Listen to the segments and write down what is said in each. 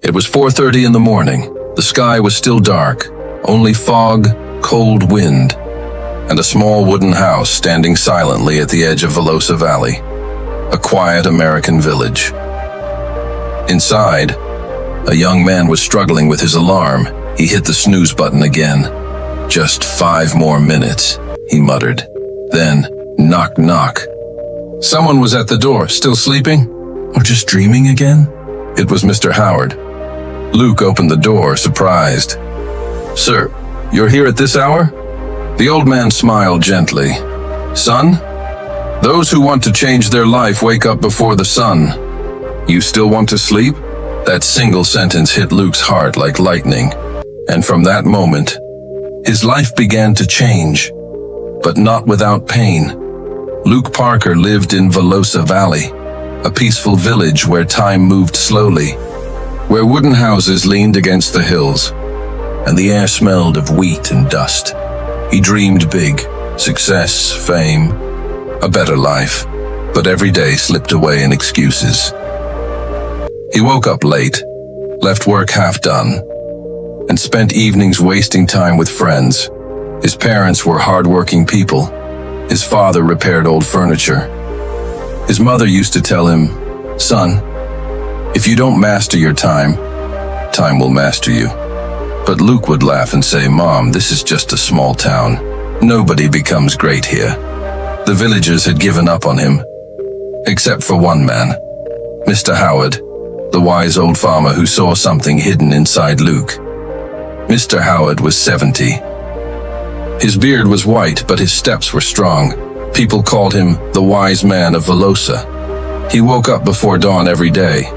It was 4:30 in the morning. The sky was still dark, only fog, cold wind, and a small wooden house standing silently at the edge of Velosa Valley, a quiet American village. Inside, a young man was struggling with his alarm. He hit the snooze button again. "Just 5 more minutes," he muttered. Then, knock, knock. Someone was at the door, still sleeping? Or just dreaming again? It was Mr. Howard. Luke opened the door, surprised. "Sir, you're here at this hour?" The old man smiled gently. "Son, those who want to change their life wake up before the sun. You still want to sleep?" That single sentence hit Luke's heart like lightning, and from that moment, his life began to change, but not without pain. Luke Parker lived in Velosa Valley, a peaceful village where time moved slowly, where wooden houses leaned against the hills, and the air smelled of wheat and dust. He dreamed big: success, fame, a better life, but every day slipped away in excuses. He woke up late, left work half done, and spent evenings wasting time with friends. His parents were hard-working people. His father repaired old furniture. His mother used to tell him, "Son, if you don't master your time, time will master you." But Luke would laugh and say, "Mom, this is just a small town. Nobody becomes great here." The villagers had given up on him, except for one man, Mr. Howard, the wise old farmer who saw something hidden inside Luke. Mr. Howard was 70. His beard was white, but his steps were strong. People called him the wise man of Velosa. He woke up before dawn every day,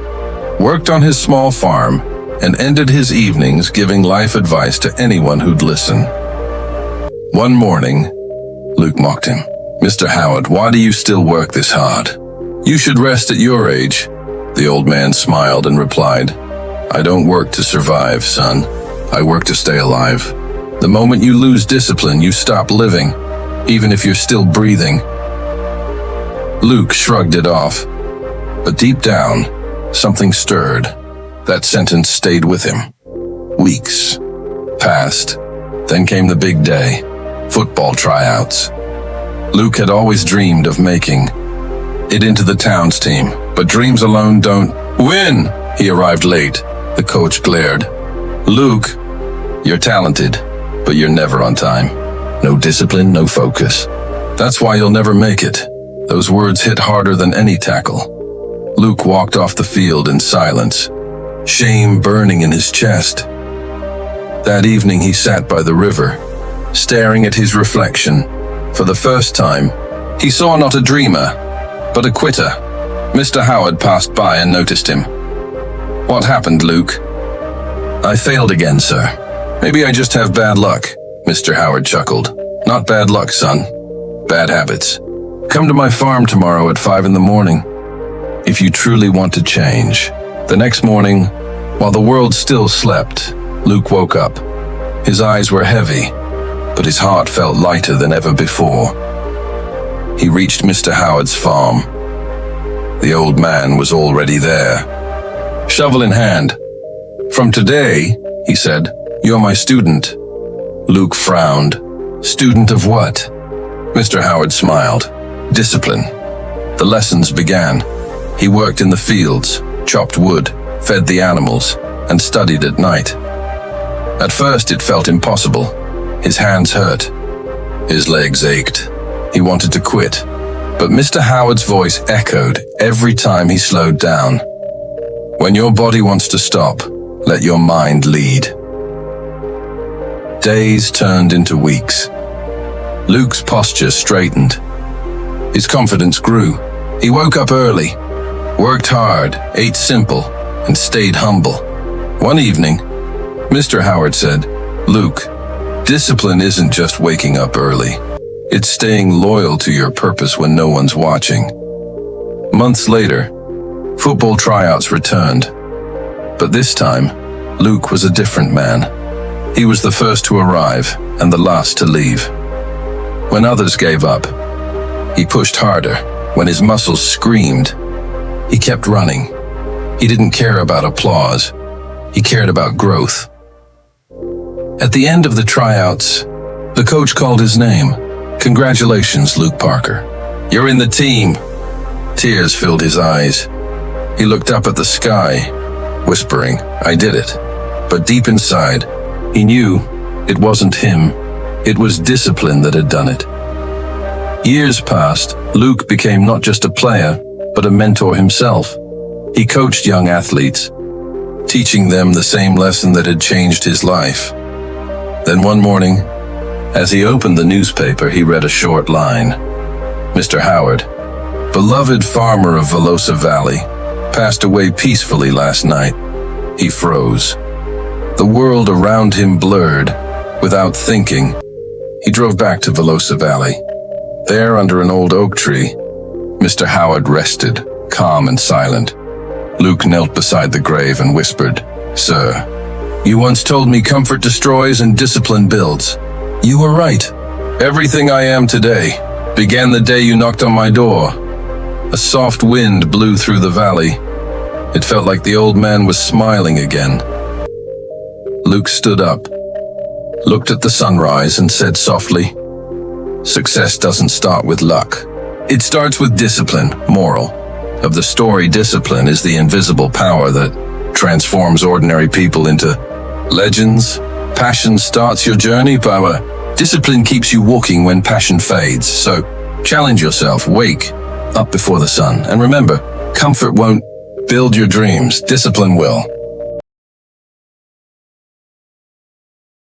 worked on his small farm, and ended his evenings giving life advice to anyone who'd listen. One morning, Luke mocked him. "Mr. Howard, why do you still work this hard? You should rest at your age." The old man smiled and replied, "I don't work to survive, son. I work to stay alive. The moment you lose discipline, you stop living, even if you're still breathing." Luke shrugged it off, but deep down, something stirred. That sentence stayed with him. Weeks passed. Then came the big day, football tryouts. Luke had always dreamed of making it into the town's team, but dreams alone don't win. He arrived late. The coach glared. "Luke, you're talented, but you're never on time. No discipline, no focus. That's why you'll never make it." Those words hit harder than any tackle. Luke walked off the field in silence, shame burning in his chest. That evening he sat by the river, staring at his reflection. For the first time, he saw not a dreamer, but a quitter. Mr. Howard passed by and noticed him. "What happened, Luke?" "I failed again, sir. Maybe I just have bad luck," Mr. Howard chuckled. "Not bad luck, son. Bad habits. Come to my farm tomorrow at 5 in the morning, if you truly want to change." The next morning, while the world still slept, Luke woke up. His eyes were heavy, but his heart felt lighter than ever before. He reached Mr. Howard's farm. The old man was already there, shovel in hand. "From today," he said, "you're my student." Luke frowned. "Student of what?" Mr. Howard smiled. "Discipline." The lessons began. He worked in the fields, chopped wood, fed the animals, and studied at night. At first it felt impossible. His hands hurt. His legs ached. He wanted to quit. But Mr. Howard's voice echoed every time he slowed down. "When your body wants to stop, let your mind lead." Days turned into weeks. Luke's posture straightened. His confidence grew. He woke up early, worked hard, ate simple, and stayed humble. One evening, Mr. Howard said, "Luke, discipline isn't just waking up early. It's staying loyal to your purpose when no one's watching." Months later, football tryouts returned. But this time, Luke was a different man. He was the first to arrive and the last to leave. When others gave up, he pushed harder. When his muscles screamed, he kept running. He didn't care about applause. He cared about growth. At the end of the tryouts, the coach called his name. "Congratulations, Luke Parker. You're in the team." Tears filled his eyes. He looked up at the sky, whispering, "I did it." But deep inside, he knew it wasn't him. It was discipline that had done it. Years passed. Luke became not just a player, but a mentor himself. He coached young athletes, teaching them the same lesson that had changed his life. Then one morning, as he opened the newspaper, he read a short line. "Mr. Howard, beloved farmer of Velosa Valley, passed away peacefully last night." He froze. The world around him blurred. Without thinking, he drove back to Velosa Valley. There, under an old oak tree, Mr. Howard rested, calm and silent. Luke knelt beside the grave and whispered, "Sir, you once told me comfort destroys and discipline builds. You were right. Everything I am today began the day you knocked on my door." A soft wind blew through the valley. It felt like the old man was smiling again. Luke stood up, looked at the sunrise, and said softly, "Success doesn't start with luck. It starts with discipline." Moral of the story: discipline is the invisible power that transforms ordinary people into legends. Passion starts your journey, power. Discipline keeps you walking when passion fades. So challenge yourself, wake up before the sun, and remember, comfort won't build your dreams, discipline will.